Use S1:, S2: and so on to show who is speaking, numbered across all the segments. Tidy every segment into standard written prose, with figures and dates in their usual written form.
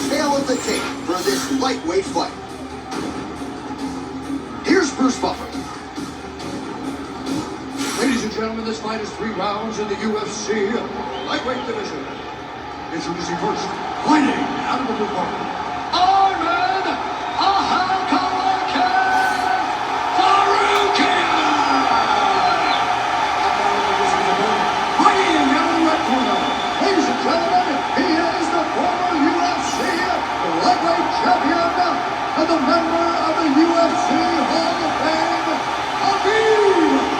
S1: tale of the tape for this lightweight fight. Here's Bruce Buffer.
S2: Ladies and gentlemen, this fight is 3 rounds in the UFC Lightweight division. Introducing first, fighting out of the blue corner, Arman Ahalkalakan Faruqian! Fighting out of the red corner, ladies and gentlemen, he is the former UFC Lightweight champion and the member of the UFC Hall of Fame, Khabib!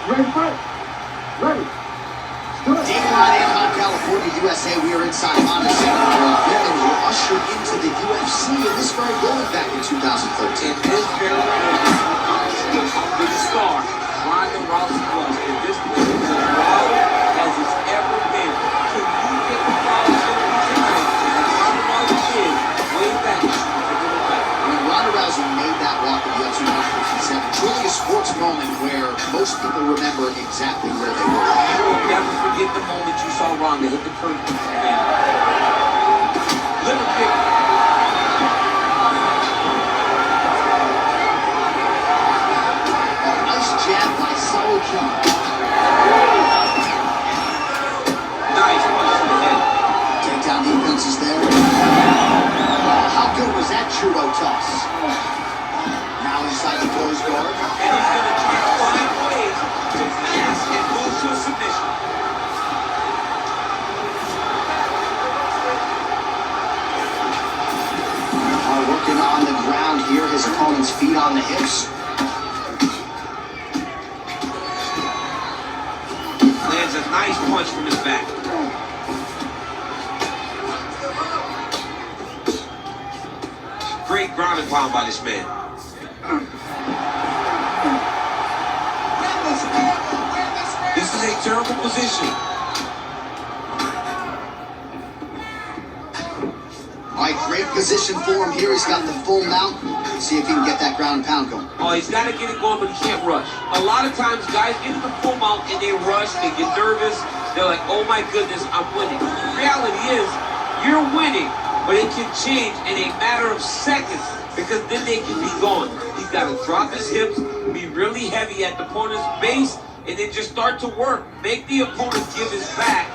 S2: Ready, fight. Ready.
S1: Dateline Anaheim, California, USA. We are inside Honda Center where women were ushered into the UFC in this very building back in 2013.
S3: This very building, the star, Ronda Rousey was, and this building is as wild as it's ever been. Can you get the crowd tonight? And Ronda Rousey did way back.
S1: When Ronda Rousey made that walk in the UFC 157, truly a sports moment where most people remember exactly where they were.
S3: You will never forget the moment you saw Ronda hit the curtain. Little kick.
S1: A nice jab by Faruqian.
S3: Nice punch to the head.
S1: Takedown defense is there. How good was that judo toss? Now inside the closed guard.
S3: And he's going to try to find ways to pass and move to a submission.
S1: Working on the ground here, his opponent's feet on the hips.
S3: Lands a nice punch from his back. Great ground and pound by this man. This is a terrible position.
S1: All right, great position for him here. He's got the full mount. See if he can get that ground and pound going.
S3: Oh, he's got to get it going, but he can't rush. A lot of times, guys get to the full mount and they rush, they get nervous. They're like, oh my goodness, I'm winning. The reality is, you're winning, but it can change in a matter of seconds because then they can be gone. He's got to drop his hips, be really heavy at the opponent's base, and then just start to work. Make the opponent give his back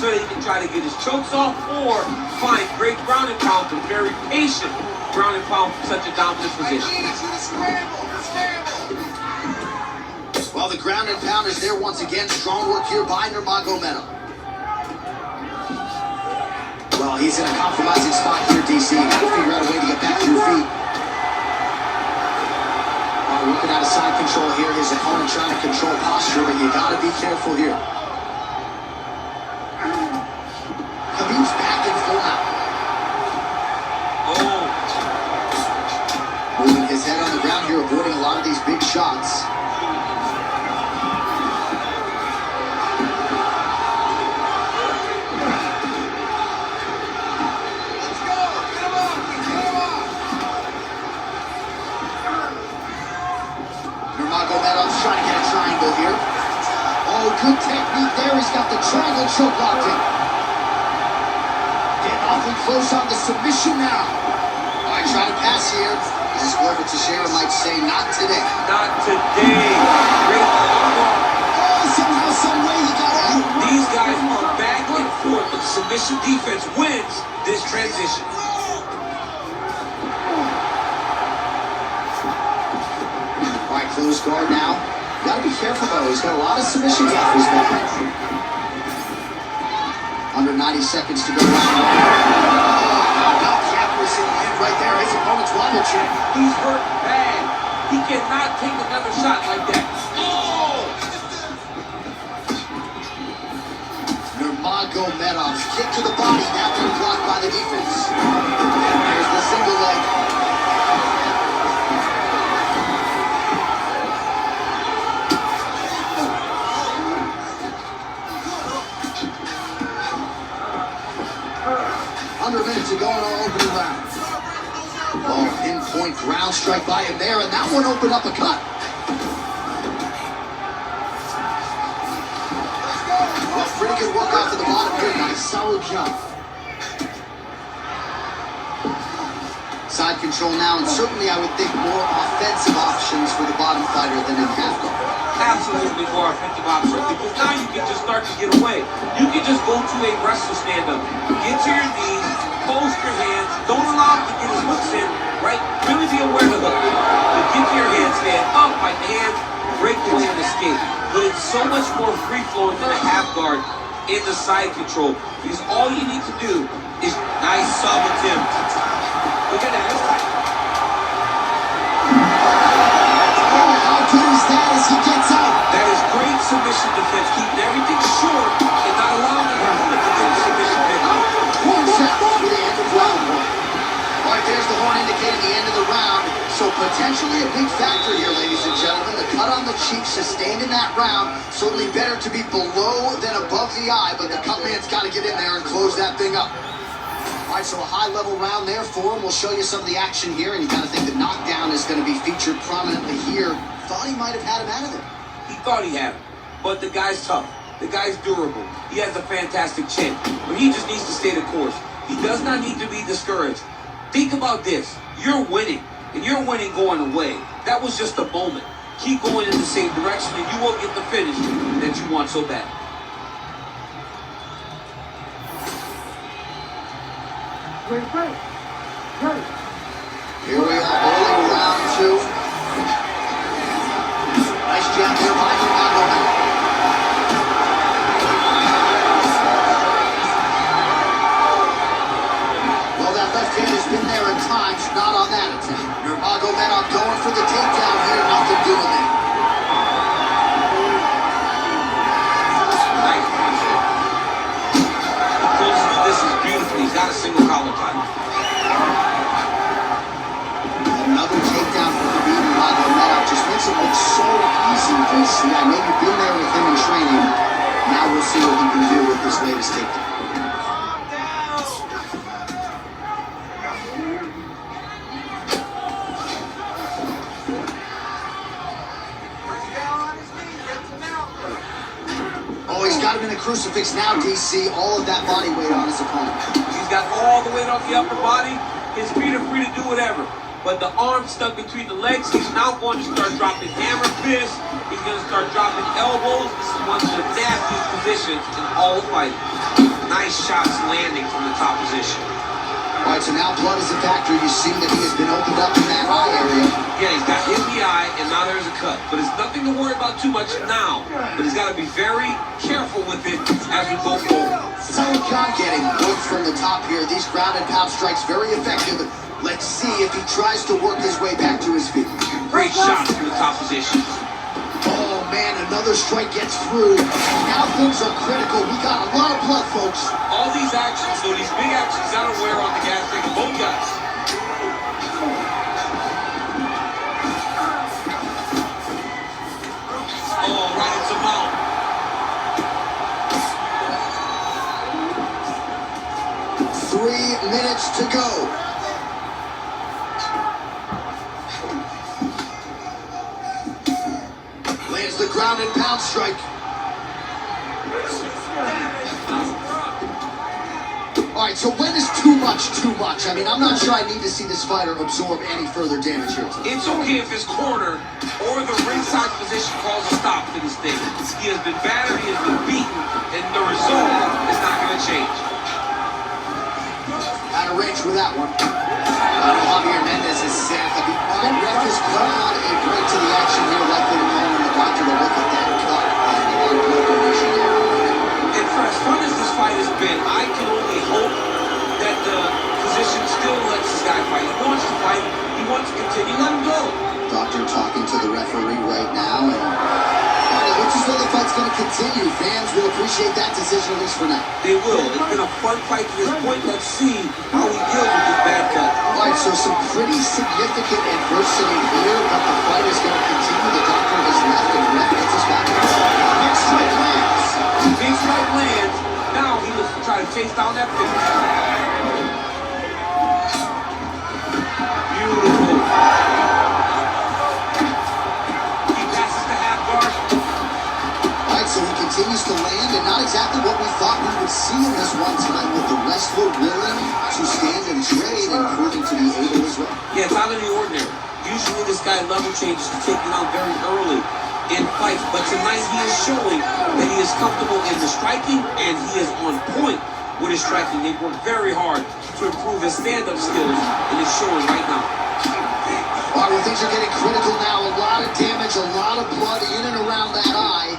S3: so that he can try to get his chokes off or find great ground and pound, but very patient ground and pound from such a dominant position.
S1: Well, the ground and pound is there once again. Strong work here by Nurmagomedov. Well, he's in a compromising spot here, DC. You got to figure out a way to get back to your feet. Working out of side control here. His opponent trying to control posture, but you got to be careful here. Khabib's back in full out.
S3: Oh.
S1: Moving his head on the ground here, avoiding a lot of these big shots. Nurmagomedov's trying to get a triangle here. Oh, good technique there. He's got the triangle choke locked in. Getting awfully close on the submission now. All right, trying to pass here. As Glover Teixeira might say, not today.
S3: Not today. Great.
S1: Oh, somehow, some way he got out.
S3: These guys are back and forth, but submission defense wins this transition.
S1: All right, close guard now. Got to be careful, though. He's got a lot of submissions off his back. Under 90 seconds to go. About the accuracy in the end right there. His opponent's wobble check.
S3: He's hurt bad. He cannot take another shot like that. Oh!
S1: Nurmagomedov's kick to the body. That one blocked by the defense. There's the single leg. Under a minute to go in our opening round. Oh, pinpoint ground strike by him there, and that one opened up a cut. good work off of the bottom here. Nice, solid jump. Side control now, and certainly I would think more offensive options for the bottom fighter than in half guard.
S3: Absolutely more offensive option, because now you can just start to get away. You can just go to a wrestler stand-up. Get to your knees, post your hands, don't allow him to get his hooks in, right? Really be aware of the hook. But get to your hands, stand up, like the hands, break away and escape. But it's so much more free-flowing than a half guard in the side control, because all you need to do is nice sub attempt. Look at that.
S1: How good is that as he gets out?
S3: That is great submission defense, keeping everything short and not allowing him to get the submission pick.
S1: Horn set for the end of round one. All right, there's the horn indicating the end of the round. So potentially a big factor here, ladies and gentlemen. The cut on the cheek sustained in that round. Certainly better to be below than above the eye, but the cut man's got to get in there and close that thing up. All right, so a high-level round there for him. We'll show you some of the action here, and you got to think the knockdown is going to be featured prominently here. Thought he might have had him out of there.
S3: He thought he had him, but the guy's tough. The guy's durable. He has a fantastic chin, but he just needs to stay the course. He does not need to be discouraged. Think about this. You're winning, and you're winning going away. That was just a moment. Keep going in the same direction, and you won't get the finish that you want so bad.
S2: Wait.
S1: Here we are, early round two. Nice jab here by Chicago. Well, that left hand has been there at times, not on that attempt. Nurmagomedov going for the takedown here, nothing doing there.
S3: Nice punch there. He closes the distance beautifully. He's got a single collar tie.
S1: Another takedown for the beating Nurmagomedov just makes it look so easy, DC. I know you've been there with him in training. Now we'll see what he can do with this latest takedown. Oh, he's got him in the crucifix now, DC. All of that body weight on his opponent.
S3: He's got all the weight off the upper body. His feet are free to do whatever. But the arm stuck between the legs. He's now going to start dropping hammer fists. He's going to start dropping elbows. This is one of the nastiest positions in all of fighting. Nice shots landing from the top position.
S1: All right, so now blood is a factor. You see that he has been opened up in that eye area.
S3: Yeah, he's got hit in the eye, and now there's a cut. But it's nothing to worry about too much now. But he's got to be very careful with it as we go forward.
S1: Salicon getting work from the top here. These ground and pound strikes very effective. Let's see if he tries to work his way back to his feet.
S3: Great shots from the top position.
S1: Oh, man, another strike gets through. Now things are critical. We got a lot of blood, folks.
S3: All these actions, so these big actions, got to wear on the gas tank of both guys. Oh, right into mount.
S1: 3 minutes to go. Lands the ground and pound strike. All right, so when is too much too much? I mean, I'm not sure I need to see this fighter absorb any further damage here today.
S3: It's okay if his corner or the ringside position calls a stop to this thing. He has been battered, he has been beaten, and the result is not going to change.
S1: Out of range with that one. Javier Mendez is set. The ref is calling a break to the action here, likely to call on the doctor to look at that cut and a lot of blood donation there.
S3: And for as fun as this fight has been, I can only hope that the physician still lets this guy fight. He wants to fight. He wants to continue. Let him go.
S1: Doctor talking to the referee right now, and it looks as though the fight's going to continue. Fans will appreciate that decision, at least for now.
S3: They will. It's been a fun fight to this point. Let's see how he deals with this bad cut.
S1: All right, so some pretty significant adversity here, but the fight is going to continue. The doctor has left, and the ref gets us back. Next strike lands.
S3: Big strike lands. Now he looks to try to chase down that finish. Beautiful. He passes the half guard.
S1: All right, so he continues to land, and not exactly what we seeing this one time with the wrestler willing to stand and trade and proving to be able as well.
S3: Yeah, it's out of the ordinary. Usually this guy level changes to take it out very early in fights, but tonight he is showing that he is comfortable in the striking and he is on point with his striking. They work very hard to improve his stand-up skills, and it's showing right now.
S1: All right, well, things are getting critical now. A lot of damage, a lot of blood in and around that eye.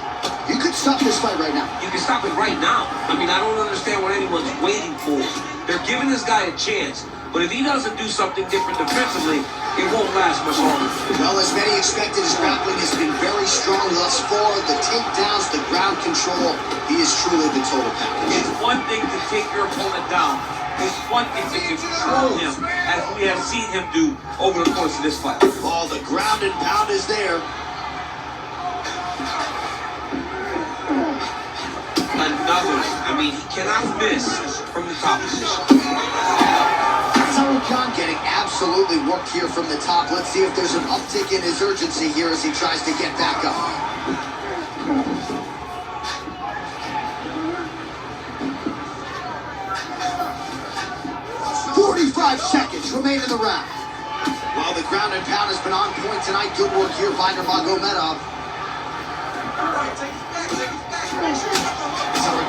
S1: You could stop this fight right now.
S3: You can stop it right now. I mean, I don't understand what anyone's waiting for. They're giving this guy a chance, but if he doesn't do something different defensively, it won't last much longer.
S1: Well, as many expected, his grappling has been very strong thus far. The takedowns, the ground control, he is truly the total package.
S3: It's one thing to take your opponent down. It's one thing to control him, as we have seen him do over the course of this fight.
S1: Oh, the ground and pound is there.
S3: Another. I mean, he cannot miss from the top position.
S1: Khan getting absolutely worked here from the top. Let's see if there's an uptick in his urgency here as he tries to get back up. 45 seconds remain in the round. Well, the ground and pound has been on point tonight. Good work here by Nurmagomedov.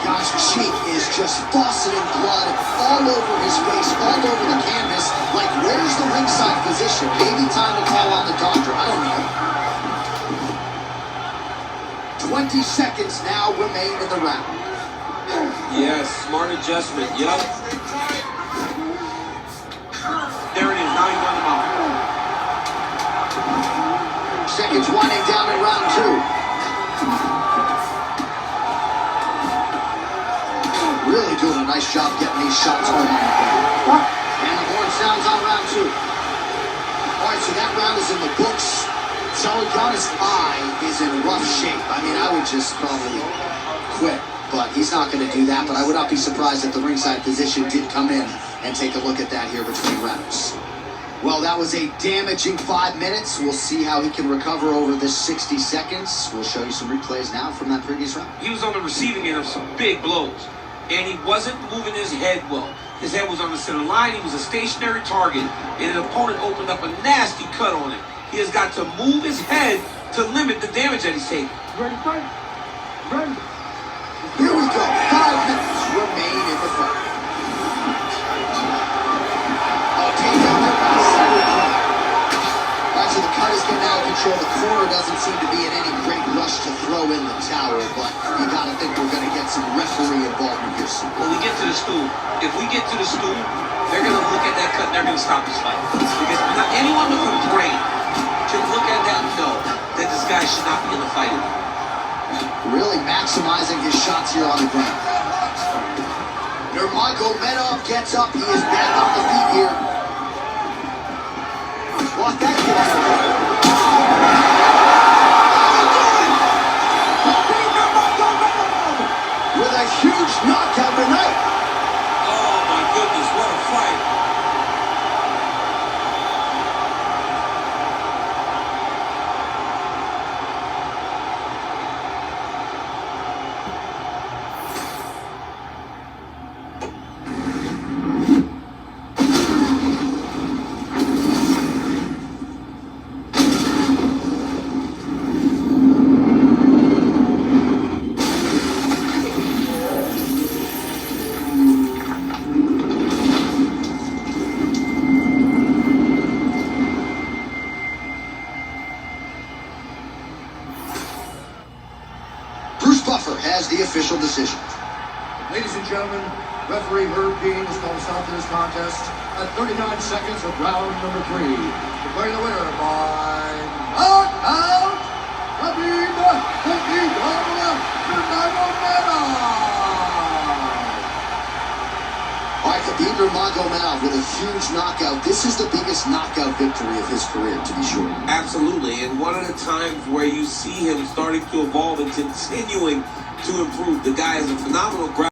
S1: Khan's cheek is just fauceting blood all over his face, all over the canvas. Like, where's the ringside physician? Maybe time to call on the doctor. I don't know. 20 seconds now remain in the round.
S3: Yes, smart adjustment. Yep. There it is. Now he's on the mount.
S1: Seconds winding down in round two. Really doing a nice job getting these shots home. And the horn sounds on round two. All right, so that round is in the books. Khan's eye is in rough shape. I mean, I would just probably quit, but he's not going to do that. But I would not be surprised if the ringside physician did come in and take a look at that here between rounds. Well, that was a damaging 5 minutes. We'll see how he can recover over this 60 seconds. We'll show you some replays now from that previous round.
S3: He was on the receiving end of some big blows, and he wasn't moving his head well. His head was on the center line. He was a stationary target, and an opponent opened up a nasty cut on him. He has got to move his head to limit the damage that he's taking.
S2: Ready, fight? Ready.
S1: Here we go. 5 minutes remain in the fight. Oh, takedown there by the center cut. All right, so the cut is getting out of control. The corner doesn't seem to be in any great rush to throw in the towel, but you got to think we're going to get some referee involvement here soon.
S3: When we get to the stool, if we get to the stool, they're going to look at that cut and they're going to stop this fight. Because not anyone with a brain can look at that and know that this guy should not be in the fight anymore.
S1: Really maximizing his shots here on the ground. Nurmagomedov gets up. He is back on the feet here. Watch that with a huge knockout tonight.
S3: Oh my goodness, what a fight.
S1: Has the official decision.
S2: Ladies and gentlemen, referee Herb Dean has called a stop to this contest at 39 seconds of round number 3. Declaring the winner by knockout, Khabib Nurmagomedov.
S1: All right, Khabib Nurmagomedov with a huge knockout. This is the biggest knockout victory of his career, to be sure.
S3: Absolutely, and one of the times where you see him starting to evolve and continuing to improve. The guy is a phenomenal grappler.